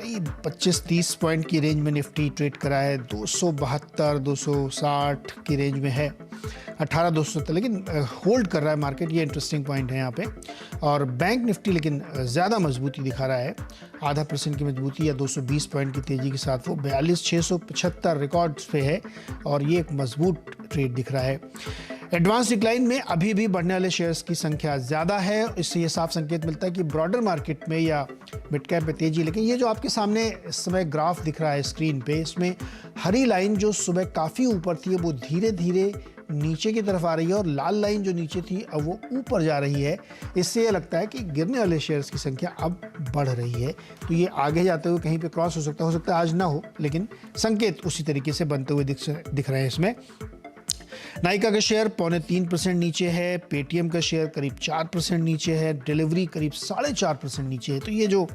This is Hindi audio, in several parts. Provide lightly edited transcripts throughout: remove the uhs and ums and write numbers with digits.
करीब 25-30 पॉइंट की रेंज में निफ्टी ट्रेड करा है। 272 260 की रेंज में है, 18,270, लेकिन होल्ड कर रहा है मार्केट। ये इंटरेस्टिंग पॉइंट है यहाँ पे। और बैंक निफ्टी लेकिन ज़्यादा मजबूती दिखा रहा है, 0.5% की मजबूती या 220 पॉइंट की तेज़ी के साथ वो 42,675 रिकॉर्ड्स पे है और ये एक मजबूत ट्रेड दिख रहा है। एडवांस डिक्लाइन में अभी भी बढ़ने वाले शेयर्स की संख्या ज़्यादा है। इससे ये साफ संकेत मिलता है कि ब्रॉडर मार्केट में या मिड कैप में तेजी। लेकिन ये जो आपके सामने इस समय ग्राफ दिख रहा है स्क्रीन पे, इसमें हरी लाइन जो सुबह काफ़ी ऊपर थी वो धीरे धीरे नीचे की तरफ आ रही है और लाल लाइन जो नीचे थी अब वो ऊपर जा रही है। इससे ये लगता है कि गिरने वाले शेयर्स की संख्या अब बढ़ रही है। तो ये आगे जाते हुए कहीं पे क्रॉस हो सकता है आज ना हो, लेकिन संकेत उसी तरीके से बनते हुए दिख रहे हैं इसमें। नाइका का शेयर 2.25% नीचे है, पेटीएम का शेयर करीब 4% नीचे है, डिलीवरी करीब 4.5% नीचे है। तो ये जो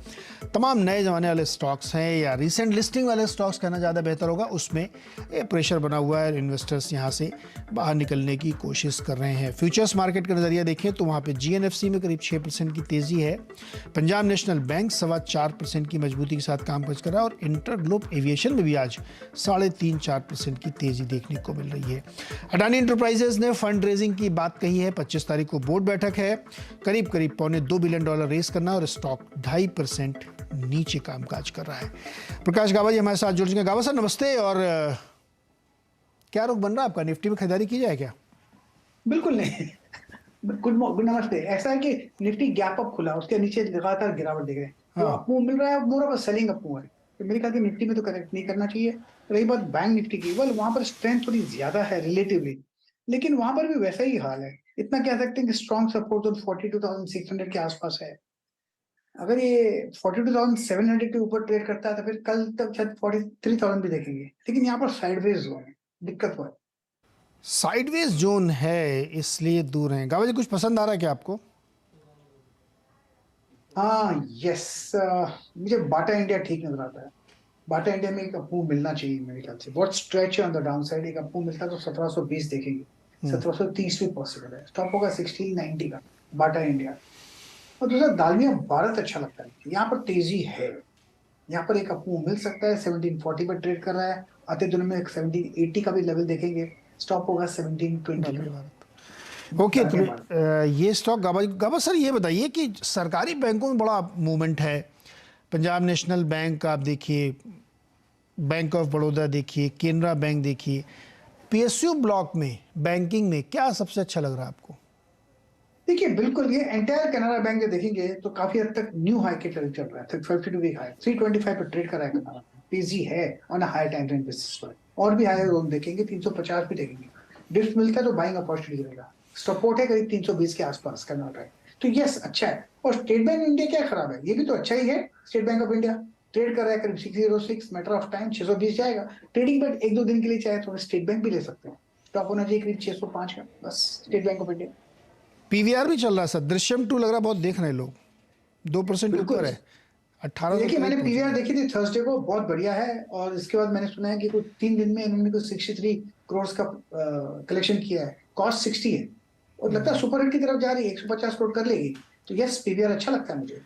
तमाम नए जमाने वाले स्टॉक्स हैं या रिसेंट लिस्टिंग वाले स्टॉक्स कहना ज़्यादा बेहतर होगा, उसमें प्रेशर बना हुआ है। इन्वेस्टर्स यहाँ से बाहर निकलने की कोशिश कर रहे हैं। फ्यूचर्स मार्केट का नज़रिया देखें तो वहाँ पर GNFC में करीब 6% की तेज़ी है। पंजाब नेशनल बैंक 4.25% की मजबूती के साथ कामकाज कर रहा है और इंटर ग्लोब एविएशन में भी आज 3.5-4% की तेज़ी देखने को मिल रही है। अडानी एंटरप्राइजेज ने फंड रेजिंग की बात कही है। 25 तारीख को बोर्ड बैठक है। करीब $2.25 बिलियन रेस करना और स्टॉक 2.5% नीचे कामकाज कर रहा है। प्रकाश गाबा जी हमारे साथ जुड़ चुके हैं। गाबा सर नमस्ते। और क्या रुख बन रहा है आपका? निफ्टी में खरीदारी की जाए क्या? बिल्कुल नहीं। गुड नमस्ते। ऐसा है कि निफ्टी गैप अप खुला, उसके नीचे लगातार गिरावट दिख रही है। जो अपमूव मिल रहा है मोर ऑफ सेलिंग अपमूव है। तो मेरे ख्याल से निफ्टी में तो करेक्ट नहीं करना चाहिए। रही बात बैंक निफ्टी की, वहां पर स्ट्रेंथ थोड़ी ज्यादा है रिलेटिवली, लेकिन वहां पर भी वैसा ही हाल है। इतना कह सकते हैं कि स्ट्रॉन्ग सपोर्ट जोन 42,600 के आसपास है। अगर ये 42,700 के ऊपर ट्रेड करता है तो फिर कल तक शायद 43,000 भी देखेंगे। लेकिन यहाँ पर साइडवेज जोन है, दिक्कत हुआ है। साइडवेज जोन है इसलिए दूर है। गाबा जी कुछ पसंद आ रहा है क्या आपको? हाँ यस, मुझे बाटा इंडिया ठीक नजर आता है। बाटा इंडिया में एक अप मूव मिलना चाहिए मेरे ख्याल से। बहुत स्ट्रेच है ऑन द डाउन साइड। एक अप मूव मिलता है तो 1720 देखेंगे, 1730 भी पॉसिबल है। स्टॉप होगा 1690 का बाटा इंडिया। और दूसरा दालमिया भारत अच्छा लगता है, यहाँ पर तेजी है। यहाँ पर एक अप मूव मिल सकता है। 1740 पर ट्रेड कर रहा है। आते दिनों में 1780 का भी लेवल देखेंगे। स्टॉप होगा 1720 का। ओके तो ये स्टॉक गाबा सर ये बताइए कि सरकारी बैंकों में बड़ा मूवमेंट है। पंजाब नेशनल बैंक आप देखिए, बैंक ऑफ बड़ौदा देखिए, केनरा बैंक देखिए। PSU ब्लॉक में बैंकिंग में क्या सबसे अच्छा लग रहा है आपको? देखिए बिल्कुल, ये एंटायर कैनरा बैंक जो देखेंगे तो काफी हद तक न्यू हाई के लेवल चल रहा है। 52 वीक हाई 325 पर ट्रेड कर रहा है कैनरा। तेजी है on a high time frame basis पर। और भी हाई जोन देखेंगे, 350 भी देखेंगे। डिप्स मिलता है तो बाइंग अपॉर्चुनिटी रहेगा। सपोर्ट है करीब 320 के आसपास कैनरा बैंक। तो यस अच्छा है। और स्टेट बैंक इंडिया क्या खराब है? ये भी तो अच्छा ही है। State bank of India trade कर रहा है करीब 606, मैटर ऑफ टाइम 620 जाएगा। ट्रेडिंग पर 1-2 दिन के लिए चाहे तो स्टेट बैंक भी ले सकते हैं। स्टॉप होना चाहिए करीब 605 का, बस state bank of India. PVR भी चल रहा है सर। दृश्यम 2 लग रहा है बहुत देख रहे हैं लोग, 2% ऊपर है, 1800 देखिए मैंने करीब पीवीआर पहुंच देखी थी थर्सडे को, बहुत बढ़िया है। और इसके बाद मैंने सुना है कि कुछ 3 दिन में इन्होंने कुछ 63 करोड़ का कलेक्शन किया है। कॉस्ट 60 है और लगता है सुपर हिट की तरफ जा रही है, 150 करोड़ कर लेगी। तो यस पीवीआर अच्छा लगता है मुझे।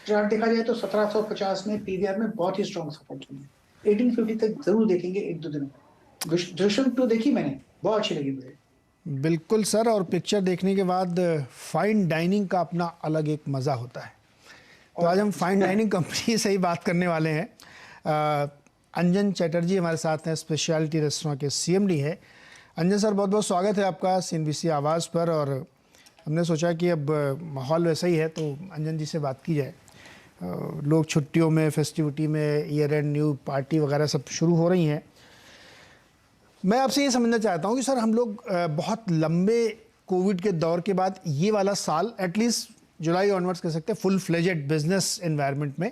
चार्ट देखा जाए तो 1750 में पीवीआर में बहुत ही स्ट्रॉन्ग सपोर्ट है। 1850 तक जरूर देखेंगे 1-2 दिनों में। दृश्यम 2 देखी मैंने, बहुत अच्छी लगी मुझे। बिल्कुल सर। और पिक्चर देखने के बाद फाइन डाइनिंग का अपना अलग एक मज़ा होता है। तो आज हम फाइन डाइनिंग कंपनी से ही बात करने वाले हैं। अंजन चैटर्जी हमारे साथ हैं, स्पेशलिटी रेस्टोरेंट के CMD है। अंजन सर बहुत बहुत स्वागत है आपका CNBC आवाज़ पर। और हमने सोचा कि अब माहौल वैसा ही है तो अंजन जी से बात की जाए। लोग छुट्टियों में, फेस्टिविटी में, ईयर एंड न्यू पार्टी वगैरह सब शुरू हो रही हैं। मैं आपसे ये समझना चाहता हूँ कि सर हम लोग बहुत लंबे कोविड के दौर के बाद ये वाला साल एटलीस्ट जुलाई ऑनवर्ड्स कह सकते हैं फुल फ्लेजेड बिजनेस एनवायरनमेंट में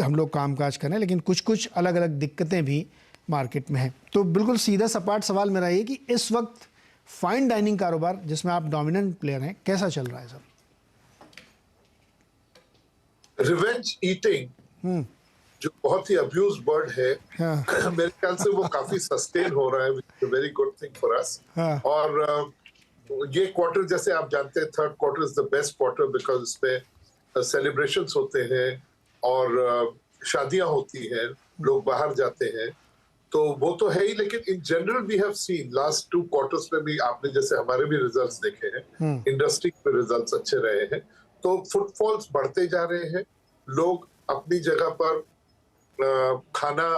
हम लोग कामकाज करें, लेकिन कुछ अलग अलग दिक्कतें भी मार्केट में हैं। तो बिल्कुल सीधा सपाट सवाल मेरा ये कि इस वक्त फाइन डाइनिंग कारोबार जिसमें आप डोमिनेंट प्लेयर हैं कैसा चल रहा है सर? रिवेंज ईटिंग जो बहुत ही अब्यूज वर्ड है, हाँ। मेरे ख्याल से वो काफी सस्टेन हो रहा है। Very good thing for us. और ये क्वार्टर जैसे आप जानते हैं, third quarter is the best quarter because इसमें सेलिब्रेशंस होते हैं और शादियां होती हैं, लोग बाहर जाते हैं, तो वो तो है ही, लेकिन in general we have seen last 2 quarters में भी, आपने जैसे हमारे भी रिजल्ट्स देखे हैं, इंडस्ट्री के रिजल्ट्स अच्छे रहे हैं, तो फुटफॉल्स बढ़ते जा रहे हैं, लोग अपनी जगह पर खाना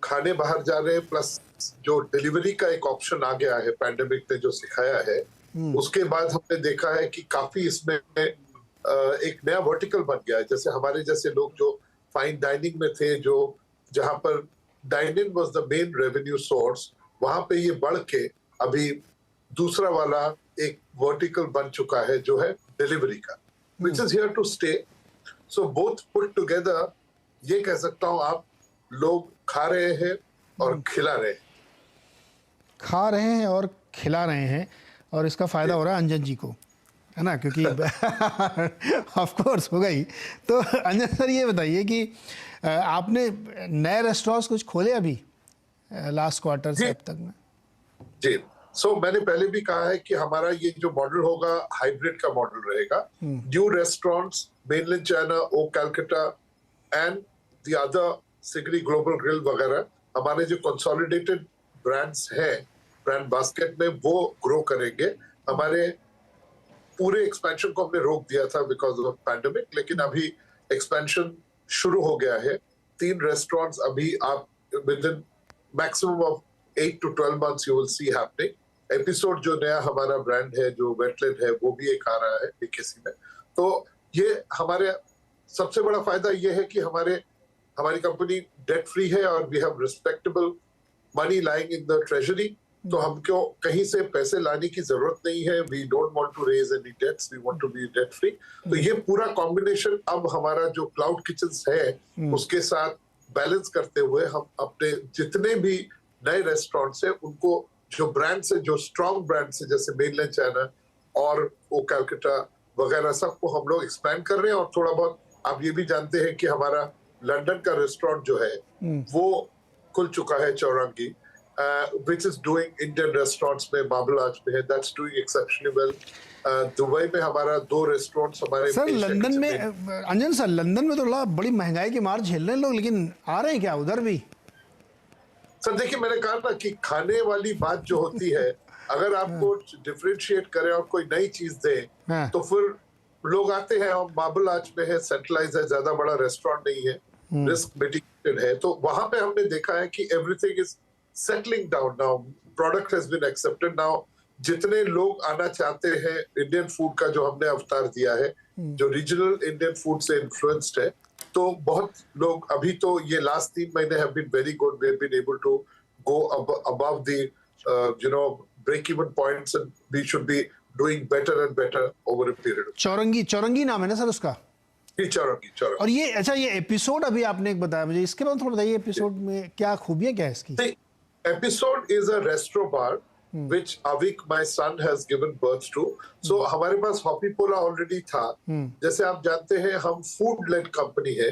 खाने बाहर जा रहे हैं, प्लस जो डिलीवरी का एक ऑप्शन आ गया है पैंडेमिक ने जो सिखाया है, उसके बाद हमने देखा है कि काफी इसमें एक नया वर्टिकल बन गया है। जैसे हमारे जैसे लोग जो फाइन डाइनिंग में थे, जो जहां पर dining was the main revenue source, वहां पे ये बढ़ के अभी दूसरा वाला एक वर्टिकल बन चुका है जो है डिलीवरी का, which is here to stay. So both put together ये कह सकता हूं आप, लोग खा रहे हैं और खिला रहे हैं। खा रहे हैं और खिला रहे हैं, और इसका फायदा हो रहा है अंजन जी को, है ना, क्योंकि ऑफ कोर्स होगा ही। तो अंजन सर ये बताइए कि आपने नए रेस्टोरेंट्स कुछ खोले अभी लास्ट क्वार्टर से अब तक में? जी, सो मैंने पहले भी कहा है कि हमारा ये जो मॉडल होगा हाइब्रिड का मॉडल रहेगा। New restaurants mainland China, oh Calcutta and the other Sigree global grill वगैरह, हमारे जो कंसोलिडेटेड ब्रांड्स हैं ब्रांड बास्केट में, वो ग्रो करेंगे। हमारे पूरे एक्सपेंशन को हमने रोक दिया था बिकॉज ऑफ पैंडेमिक, लेकिन अभी एक्सपेंशन शुरू हो गया है। 3 रेस्टोरेंट्स अभी आप with in maximum of 8 to 12 months you will see happening। Episode जो नया हमारा ब्रांड है, जो वेटलैंड है, वो भी एक आ रहा है बीकेसी में। तो ये हमारे सबसे बड़ा फायदा ये है कि हमारी कंपनी डेट फ्री है और we have respectable money lying in the treasury. तो हमको कहीं से पैसे लाने की जरूरत नहीं है। We don't want to raise any debts, we want to be debt free. तो ये पूरा कॉम्बिनेशन अब हमारा जो क्लाउड किचन्स है उसके साथ बैलेंस करते हुए हम अपने जितने भी नए रेस्टोरेंट्स है उनको जो ब्रांड्स है, जो स्ट्रॉन्ग ब्रांड्स है, जैसे मेनलैंड चाइना और ओ कैलकाटा वगैरह, सबको हम लोग एक्सपैंड कर रहे हैं। और थोड़ा बहुत आप ये भी जानते हैं कि हमारा लंदन का रेस्टोरेंट जो है वो खुल चुका है, चौरंगी, which is doing Indian restaurants में, मार्बल आर्च में है, that's doing exceptionally well। Dubai में हमारा 2 रेस्टोरेंट्स हमारे। सर लंदन में, अंजन सर लंदन में तो बड़ी महंगाई की मार झेल रहे हैं लोग, लेकिन आ रहे हैं क्या उधर भी? सर देखिए, मैंने कहा ना कि खाने वाली बात जो होती है, अगर आपको डिफरेंशिएट करें और कोई नई चीज दे, तो फिर लोग आते हैं। हम मार्बल आर्च में है, सेंट्रलाइज है, ज्यादा बड़ा रेस्टोरेंट नहीं है, रिस्क मिटिगेटेड है, तो वहां पे हमने देखा है कि everything is settling down now, product has been accepted now। जितने लोग आना चाहते हैं इंडियन फूड का, जो हमने अवतार दिया है, जो रीजनल इंडियन फूड से इन्फ्लुएंस्ड है, तो बहुत लोग अभी तो ये लास्ट 3 महीने have been very good। We have been able to go above the break even points, and we should be doing better and better over a period of time। चौरंगी नाम है ना सर उसका? चौरंगी। और ये अच्छा, ये एपिसोड अभी आपने एक बताया मुझे, इसके बाद थोड़ा बताइए एपिसोड में क्या खूबियां क्या है इसकी? Episode is a restro bar which Avik, my son, has given birth to। So हमारे पास हॉपी पोला ऑलरेडी था। जैसे आप जानते हैं हम फूड लेड कंपनी है,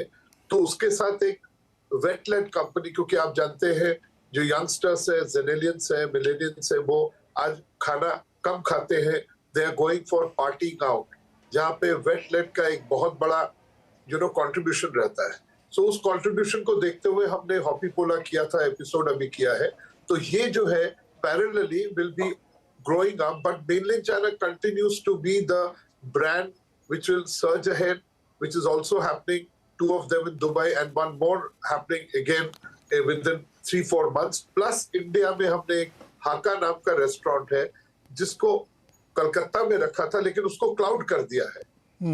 तो उसके साथ एक वेट लेड कंपनी, क्योंकि आप जानते हैं जो यंगस्टर्स है, जेनेलियंस है, मिलेनियंस है, वो आज खाना कम खाते हैं, they are going for partying out, जहाँ पे वेट लेड का एक बहुत बड़ा कंट्रीब्यूशन रहता है। सो उस कंट्रीब्यूशन को देखते हुए हमने हॉपी पोला किया था, एपिसोड अभी किया है। तो ये जो है parallelly will be growing up, but mainland China continues to be the brand which will surge ahead, which is also happening, 2 of them in Dubai and 1 more happening again within 3-4 months। Plus India में हमने एक हाका नाम का रेस्टोरेंट है जिसको कलकत्ता में रखा था, लेकिन उसको क्लाउड कर दिया है।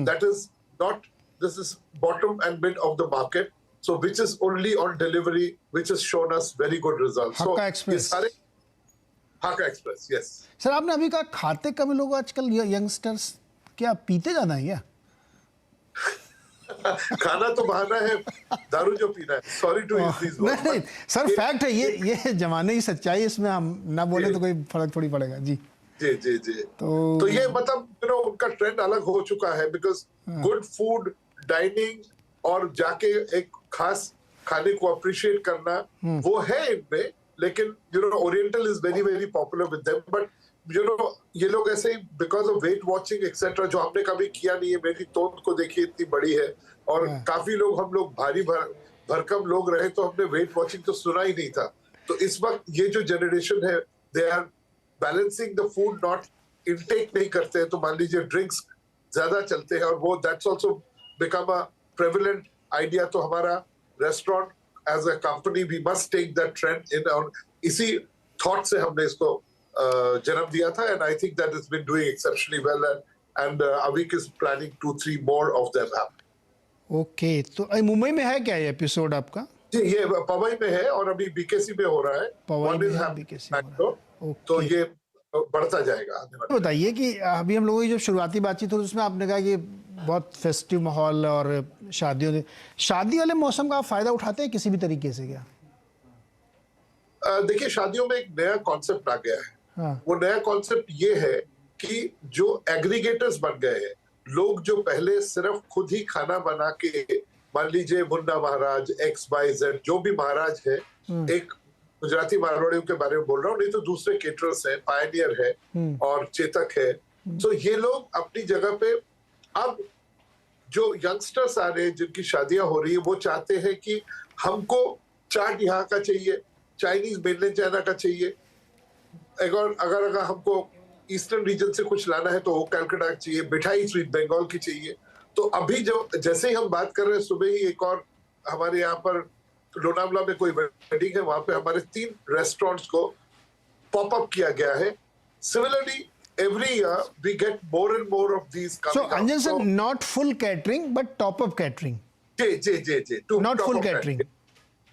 That is not, this is bottom and mid of the market, so which is only on delivery, which has shown us very good results। Hakka Express। Hakka Express, yes। Sir आपने अभी कहा खाते कम लोग आजकल, यंगस्टर्स क्या पीते ज्यादा है क्या? खाना तो बहाना है, दारू जो पीना है। Sorry to use this words. नहीं सर, फैक्ट है ये जमाने की सच्चाई, इसमें हम ना बोले तो कोई फर्क थोड़ी पड़ेगा। जी जी। तो ये मतलब उनका ट्रेंड अलग हो चुका है, बिकॉज गुड फूड, डाइनिंग और जाके एक खास खाने को अप्रिशिएट करना वो है इनमें, लेकिन oriental is very very popular with them. But ये लोग ऐसे ही because of weight watching etcetera, जो हमने कभी किया नहीं है। मेरी तोंद को देखिए इतनी बड़ी है, और काफी लोग हम लोग भरकम लोग रहे तो हमने वेट वॉचिंग तो सुना ही नहीं था। तो इस वक्त ये जो जनरेशन है, they are balancing the food, not intake नहीं करते हैं, तो मान लीजिए ड्रिंक्स ज्यादा चलते हैं और वो that's also become a prevalent idea. तो हमारा restaurant as a company we must take that trend in, और इसी थॉट से हमने इसको जन्म दिया था, and I think that is been doing exceptionally well, and Avik is planning 2-3 more of them have. Okay, तो मुंबई में है क्या ये एपिसोड आपका? जी, ये पवई में है और अभी बीकेसी में हो रहा है। पवई One में is है, happening BKC में हो Bangalore, रहा है। तो ओके। ये बढ़ता जाएगा आने वाले। बताइए कि अभी हम लोगों की जब शुरुआती बातचीत हुई उसमें आपने कहा कि बहुत फेस्टिव माहौल और शादी वाले मौसम का आप फायदा उठाते हैं किसी भी तरीके से क्या? देखिए, शादियों में एक नया कॉन्सेप्ट आ गया है। हाँ। वो नया कॉन्सेप्ट ये है कि जो एग्रीगेटर्स बन गए हैं, लोग जो पहले सिर्फ खुद ही खाना बना के, मान लीजिए मुन्ना महाराज, XYZ जो भी महाराज है, एक गुजराती मारवाड़ियों के बारे में बोल रहा हूँ, नहीं तो दूसरे केटरर्स हैं, पायनियर है और चेतक है। तो ये लोग अपनी जगह पे, अब जो यंगस्टर्स आ रहे हैं जिनकी शादियां हो रही है, वो चाहते हैं कि हमको चाट यहाँ का चाहिए, चाइनीज मेनलैंड चाइना का चाहिए, अगर हमको ईस्टर्न रीजन से कुछ लाना है तो वो कलकत्ता चाहिए, मिठाई स्वीट बंगाल की चाहिए। तो अभी जो जैसे ही हम बात कर रहे हैं, सुबह ही एक और हमारे यहाँ पर लोनावला में कोई वेडिंग है, वहां पे हमारे 3 रेस्टोरेंट्स को पॉप अप किया गया है। Similarly every year we get more and more of these coming So up. Anjan sir, So, not full catering but top up catering. जी, to Not top full of that. catering.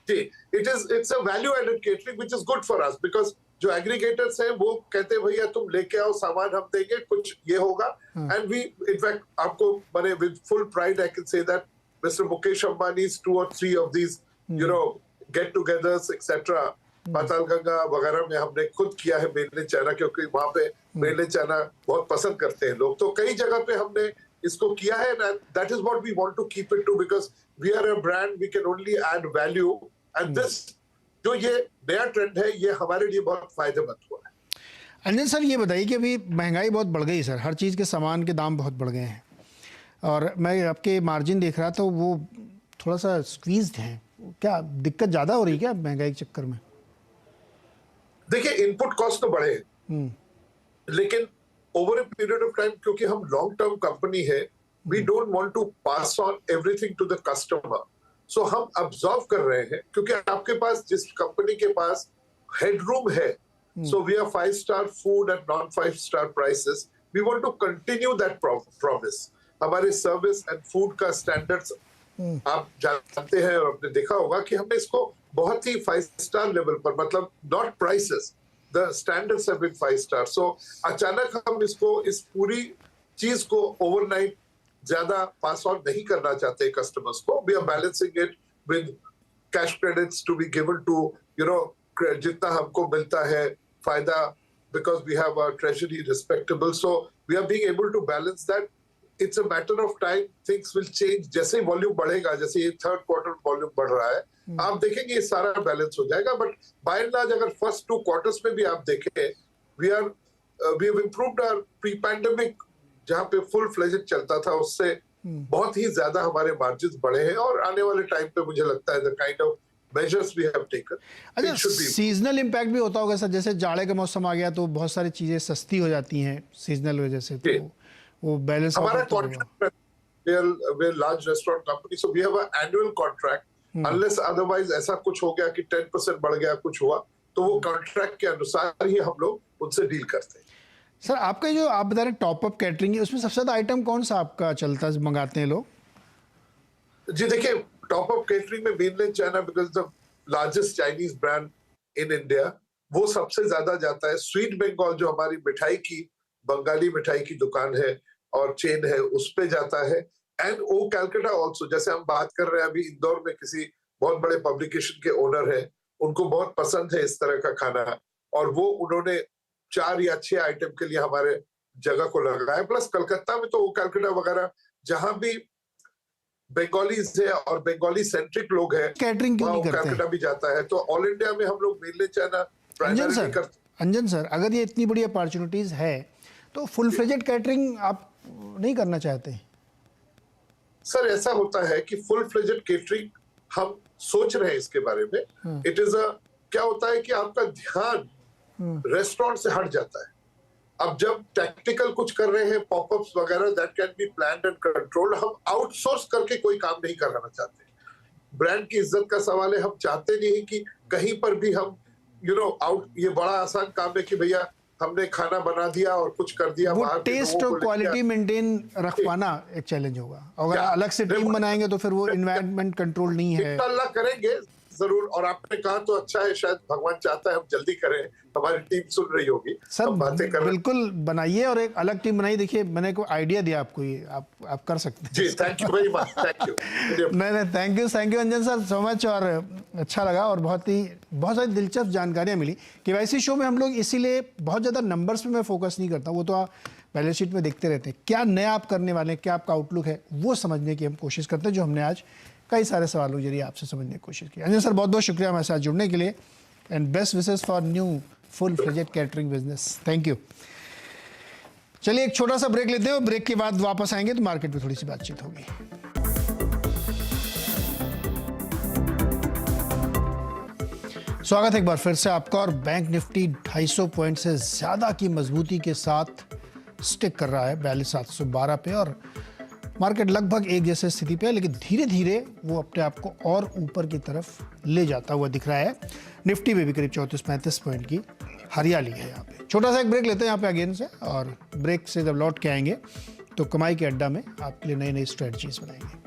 जी, it's a value added catering which is good for us because जो एग्रीगेटर्स हैं वो कहते हैं भैया तुम लेके आओ सामान, हम देंगे, कुछ ये होगा। एंड वी इनफैक्ट आपको मैंने with full pride I can say that mister Mukesh Ambani's 2 or 3 of these get togethers etcetera, Patal Ganga वगैरह में हमने खुद किया है मेनलैंड चाइना, क्योंकि वहां पे मेनलैंड चाइना बहुत पसंद करते हैं लोग। तो कई जगह पे हमने इसको किया है, that is what we want to keep it to, because we are a brand, we can only add value, and this जो ये नया ट्रेंड है ये हमारे लिए बहुत फायदेमंद हुआ है। अंजन सर, ये बताइए कि अभी महंगाई बहुत बढ़ गई सर, हर चीज़ के सामान के दाम बहुत बढ़ गए हैं और मैं आपके मार्जिन देख रहा था वो थोड़ा सा स्क्वीज्ड हैं, क्या दिक्कत ज़्यादा हो रही है क्या महंगाई के चक्कर में? देखिए, इनपुट कॉस्ट तो बढ़े, लेकिन over a period of time, क्योंकि हम लॉन्ग टर्म कंपनी है, we don't want to pass on everything to the customer. So हम ऑब्जर्व कर रहे हैं, क्योंकि आपके पास जिस कंपनी के पास हेडरूम है, so we are 5-star food and non 5-star prices, we want to continue that promise. हमारे सर्विस एंड फूड का स्टैंडर्ड्स आप जानते हैं और आपने देखा होगा कि हमने इसको बहुत ही 5-star लेवल पर, मतलब not prices, the standards have been 5-star। So अचानक हम इसको, इस पूरी चीज को ओवरनाइट ज्यादा पास ऑन नहीं करना चाहते कस्टमर्स को। We are balancing it with cash credits to be given to जितना हमको मिलता है फायदा, because we have a treasury respectable, so we are being able to balance that. It's a matter of time, things will change. जैसे ही वॉल्यूम बढ़ेगा, जैसे ये 3rd क्वार्टर वॉल्यूम बढ़ रहा है, आप देखेंगे ये सारा बैलेंस हो जाएगा। बट बाय एंड लार्ज अगर फर्स्ट 2 क्वार्टर्स में भी आप देखें, we have improved our pre pandemic, जहां पे फुल फ्लेजेड चलता था, उससे बहुत ही ज्यादा हमारे मार्जिन्स बढ़े हैं, और आने वाले टाइम पे मुझे लगता है the kind of measures we have taken, अच्छा, it should be. Seasonal impact भी होता होगा सर, जैसे जाड़े का मौसम आ गया तो बहुत सारी चीज़ें सस्ती हो जाती हैं सीजनल वजह से, तो वो बैलेंस हमारा contract, we large restaurant company, so we have a annual contract, unless otherwise ऐसा कुछ हो गया कि 10% बढ़ गया, कुछ हुआ, तो वो कॉन्ट्रैक्ट के अनुसार ही हम लोग उनसे डील करते हैं। सर, आपका जो आप बता रहे टॉप अप कैटरिंग है, उसमें सबसे ज़्यादा आइटम कौन सा आपका चलता है, मंगाते हैं लोग? जी देखिए, टॉप अप केटरिंग में mainland China, because the largest Chinese brand in India, वो सबसे ज्यादा जाता है। स्वीट बंगाल जो हमारी मिठाई की, बंगाली मिठाई की दुकान है और चेन है, उस पे जाता है। एंड ओ कैलकाटा ऑल्सो, जैसे हम बात कर रहे हैं अभी, इंदौर में किसी बहुत बड़े पब्लिकेशन के ओनर है, उनको बहुत पसंद है इस तरह का खाना, और वो उन्होंने 4 या 6 आइटम के लिए हमारे जगह को लगाया। प्लस कलकत्ता में तो ओ कैलकाटा वगैरह, जहां भी बंगालीज है और बंगाली सेंट्रिक लोग हैं, कैटरिंग क्यों नहीं करते हैं? कैलकाटा भी जाता है। तो ऑल इंडिया में हम लोग मेनलैंड चाइना प्राइमरी करते। अंजन सर, अगर ये इतनी बड़ी अपॉर्चुनिटीज है तो फुल फ्लेजेड कैटरिंग आप नहीं करना चाहते? सर, ऐसा होता है कि फुल फ्लेजेड केटरिंग हम सोच रहे हैं इसके बारे में, इट इज अ, क्या होता है कि आपका ध्यान रेस्टोरेंट से हट जाता है। अब जब टैक्टिकल कुछ कर रहे हैं, पॉपअप्स वगैरह, that can be planned and controlled. हम आउटसोर्स करके कोई काम नहीं कराना चाहते। ब्रांड की इज्जत का सवाल है, हम चाहते नहीं कि कहीं पर भी हम आउट, ये बड़ा आसान काम है कि भैया हमने खाना बना दिया और कुछ कर दिया, वो बाहर के टेस्ट लोगों और को क्वालिटी मेंटेन रख पाना एक चैलेंज होगा। अगर क्या? अलग से टीम बिल्कुल। बनाएंगे तो फिर वो इन्वायरमेंट कंट्रोल नहीं है। इंशाल्लाह करेंगे जरूर, और आपने कहा तो अच्छा है, शायद भगवान चाहता है हम जल्दी करें, हमारी टीम सुन रही होगी, सर हम बातें कर रहे हैं। बिल्कुल बनाइए और एक अलग टीम बनाइए। देखिए मैंने को आइडिया दिया आपको, ये आप कर सकते हैं। जी, thank you very much, thank you. नहीं, thank you Anjan sir so much. और अच्छा लगा और बहुत सारी दिलचस्प जानकारियां मिली। केवाईसी शो में हम लोग इसीलिए बहुत ज़्यादा नंबर्स पे मैं फोकस नहीं करता, वो तो आप बैलेंस शीट में देखते रहते हैं। क्या नया आप करने वाले हैं, क्या आपका आउटलुक है, वो समझने की हम कोशिश करते हैं, जो हमने आज कई सारे सवालों के जरिए आपसे समझने की कोशिश की। अंजन सर बहुत बहुत शुक्रिया हमारे साथ जुड़ने के लिए, and best wishes for new full fledged catering business. Thank you. चलिए एक छोटा सा ब्रेक लेते हैं और ब्रेक के बाद वापस आएंगे तो मार्केट में थोड़ी सी बातचीत होगी। स्वागत है एक बार फिर से आपका। और बैंक निफ्टी 250 पॉइंट से ज़्यादा की मजबूती के साथ स्टिक कर रहा है 42,712 पे, और मार्केट लगभग एक जैसे स्थिति पे है, लेकिन धीरे धीरे वो अपने आप को और ऊपर की तरफ ले जाता हुआ दिख रहा है। निफ्टी में भी करीब 34-35 पॉइंट की हरियाली है यहाँ पे। छोटा सा एक ब्रेक लेते हैं यहाँ पे अगेन से, और ब्रेक से जब लौट के आएंगे तो कमाई के अड्डा में आपके लिए नई नई स्ट्रेटजीज बनाएंगे।